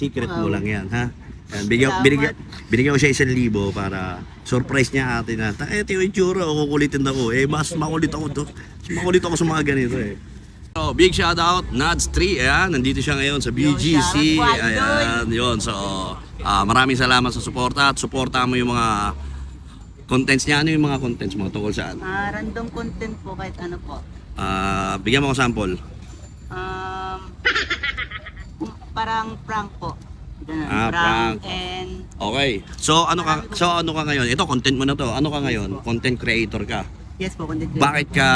Secret mo Wow. lang yan, ha? Yan, Salamat. binigyan ko siya 1,000 para surprise niya ate na. Ito yung itsura, kukulitin ako. Mas makulit ako to. Makulit ako sa mga ganito eh. So, big shout out, Nads 3. Ayan, nandito siya ngayon sa BGC. shoutout po, Ayan, yun. So, maraming salamat sa suporta at suporta mo yung mga contents niya. Ano yung mga contents mo tungkol saan? Random content po kahit ano po. Bigyan mo ko sample. Parang prank po. Ganun. Prank. And Okay. So ano ka ngayon? Ito content mo na to. Ano ka ngayon? Content creator ka. yes po, content creator. Bakit ka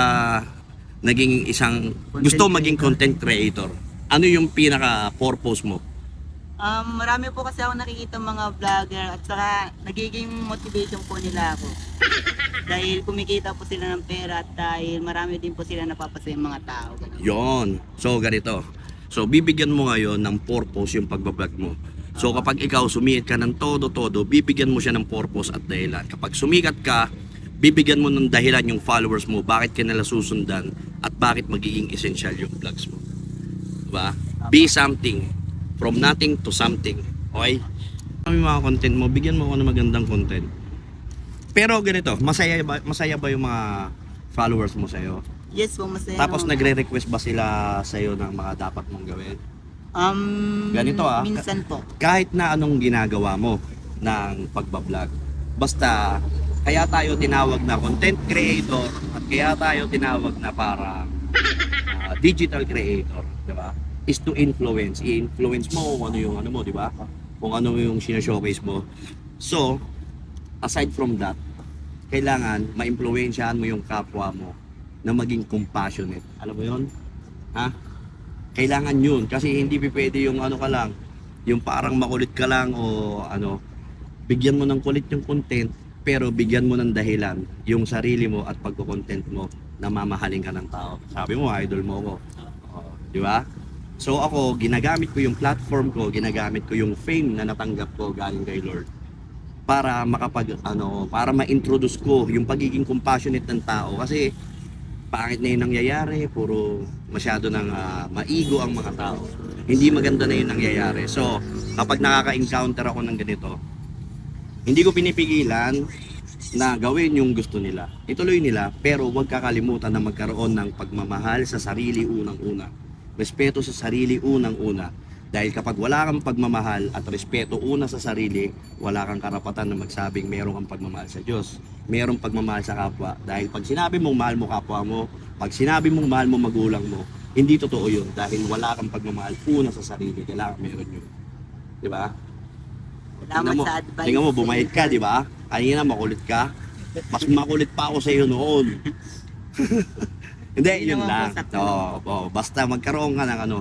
naging isang gusto maging content creator? Ano yung pinaka purpose mo? Marami po kasi ako nakikita mga vlogger at saka nagiging motivation po nila ako. Dahil kumikita po sila ng pera at dahil marami din po sila napapasayang mga tao. Ganun. Yon. So ganito. So bibigyan mo ngayon ng purpose yung pagbablog mo. So kapag ikaw sumikat ka ng todo-todo, bibigyan mo siya ng purpose at dahilan. Kapag sumikat ka, bibigyan mo ng dahilan yung followers mo, bakit ka nila susundan at bakit magiging essential yung vlogs mo. Diba? Be something. From nothing to something. Okay? Yung mga content mo, bigyan mo ako ng magandang content. Pero ganito, masaya ba yung mga followers mo sa'yo? Yes po, masaya Tapos naman po. nagre-request ba sila sa'yo ng mga dapat mong gawin? Ganito, Minsan po. Kahit na anong ginagawa mo ng pagbablog, basta kaya tayo tinawag na content creator at kaya tayo tinawag na parang digital creator, di ba? Is to influence. I-influence mo kung ano yung ano mo, di ba? Kung ano yung sinashowcase mo. So, aside from that, kailangan ma-influensyahan mo yung kapwa mo na maging compassionate. Alam mo yun? Ha? Kailangan yun. Kasi hindi pwede yung ano ka lang, yung parang makulit ka lang o ano, bigyan mo ng kulit yung content, pero bigyan mo ng dahilan yung sarili mo at pagko-content mo na mamahalin ka ng tao. Sabi mo, idol mo ako. Di ba? So ako, ginagamit ko yung platform ko, ginagamit ko yung fame na natanggap ko galing kay Lord para para ma-introduce ko yung pagiging compassionate ng tao kasi pangit na yung nangyayari, puro masyado ng maigo ang mga tao. Hindi maganda na yung nangyayari. So, kapag nakaka-encounter ako ng ganito, hindi ko pinipigilan na gawin yung gusto nila. Ituloy nila, pero huwag kakalimutan na magkaroon ng pagmamahal sa sarili unang-una. Respeto sa sarili unang-una. Dahil kapag wala kang pagmamahal at respeto una sa sarili, wala kang karapatan na magsabing meron kang pagmamahal sa Diyos. Merong pagmamahal sa kapwa. Dahil pag sinabi mong mahal mo kapwa mo, pag sinabi mong mahal mo magulang mo, hindi totoo yun. Dahil wala kang pagmamahal una sa sarili. Kailangan meron yun. Di ba? Salamat sa advice. Tingnan mo, bumait ka, di ba? Kanina makulit ka. Mas makulit pa ako sa iyo noon. Hindi, Hindi yun naman lang. po sakto. Basta magkaroon ka ng ano,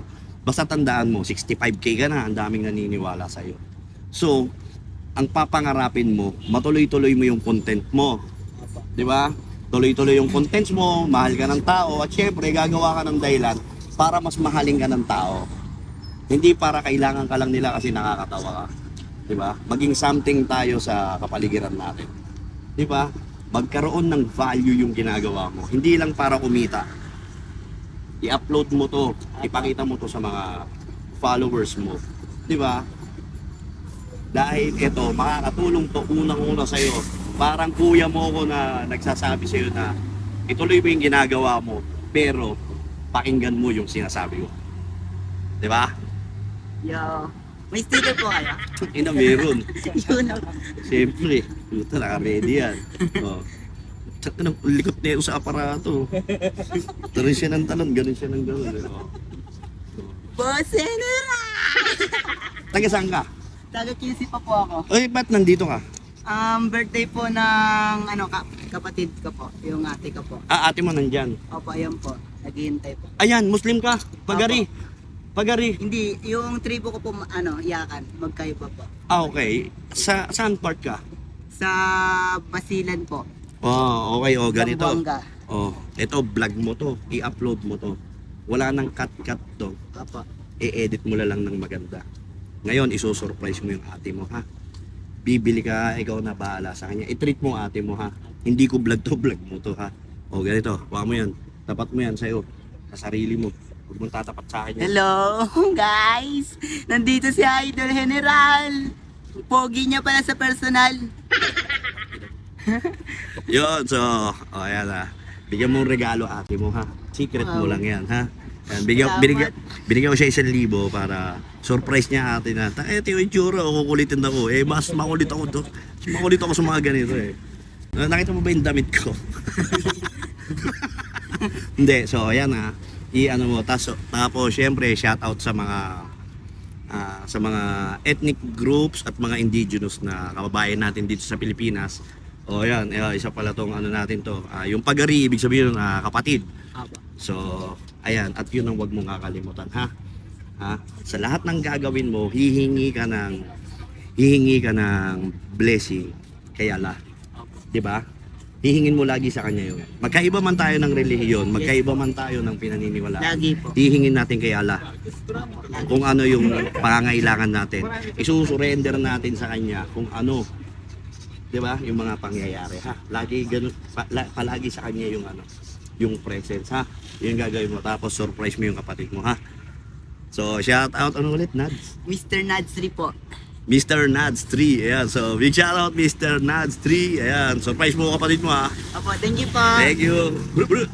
basta tandaan mo, 65K ka na, ang daming naniniwala sa iyo. So, ang papangarapin mo, matuloy-tuloy mo yung content mo. Di ba? Tuloy-tuloy yung contents mo, mahal ka ng tao, at syempre, gagawa ka ng dahilan para mas mahalin ka ng tao. Hindi para kailangan ka lang nila kasi nakakatawa ka. Di ba? Maging something tayo sa kapaligiran natin. Di ba? Magkaroon ng value yung ginagawa mo. Hindi lang para kumita. I-upload mo to, ipakita mo to sa mga followers mo. Di ba? Dahil ito, makakatulong to unang-una sa'yo. Parang kuya mo ko na nagsasabi sa'yo na ituloy mo yung ginagawa mo, pero pakinggan mo yung sinasabi ko. Di ba? Yo. May sticker po kayo? Ina, meron. Yun ako. Siyempre, puta, naka-ready yan. Oh. Tsaka nang likot na sa aparato. Tarin siya ng talon, ganun siya ng ganun. Oh. Bosenera! Taga saan ka? Taga-QC pa po ako. Oy, ba't nandito ka? Birthday po ng kapatid ko po, yung ate ko po. Ate mo nandyan. Opo, ayun po. Naghihintay po. Ayan, Muslim ka? Pagari. Pagari. Hindi, yung tribo ko po, iyakan, magkaiba po. Okay. Saan part ka? Sa Basilan po. Oh, okay. Oh, ganito. Zamboanga. Oh, ito, vlog mo to. I-upload mo to. Wala nang cut-cut to. Opo. I-edit mo lang ng maganda. Ngayon, isusurprise mo yung ate mo, ha? Bibili ka, ikaw na bahala sa kanya. I-treat mo ate mo, ha? Hindi ko vlog to, vlog mo to, ha? O, ganito. Huwag mo yan. Tapat mo yan sa'yo. Sa sarili mo. Huwag mong tatapat sa akin. Hello, guys! Nandito si Idol General. Pogi niya pala sa personal. Yun, so, ayan na. Bigyan mo ng regalo ate mo ha. Secret mo Wow. lang yan ha. Ayan, Salamat. binigyan ko siya 1,000 para surprise niya ate na. Ito yung itsura, kukulitin ako. Mas makulit ako to. Mas makulit ako sa mga ganito eh. Nakita mo ba yung damit ko? Hindi, so ayan ha. I-ano mo, tapos syempre shout out sa mga ethnic groups at mga indigenous na kababayan natin dito sa Pilipinas. O yan, isa pala tong ano natin to. Yung pagari, ibig sabihin kapatid. So, ayan, at yun ang wag mong kakalimutan, ha? Sa lahat ng gagawin mo, hihingi ka ng blessing kay Allah. 'Di ba? Hihingin mo lagi sa kanya yun. Magkaiba man tayo ng relihiyon, magkaiba man tayo ng pinaniniwalaan. Lagi po. Hihingin natin kay Allah kung ano yung pangangailangan natin. Isusurrender natin sa kanya kung ano, 'di ba? Yung mga pangyayari, ha. Lagi ganun palagi sa kanya yung yung presence, ha. Yung gagawin mo tapos surprise mo yung kapatid mo, ha. So, shout out ulit, Nads. Mr. Nadsri po. Mr. Nads 3. Ayan, so big shout out Mr. Nads 3. Ayan, surprise mo kapatid mo, ha. Opo, thank you po. Thank you. Bro.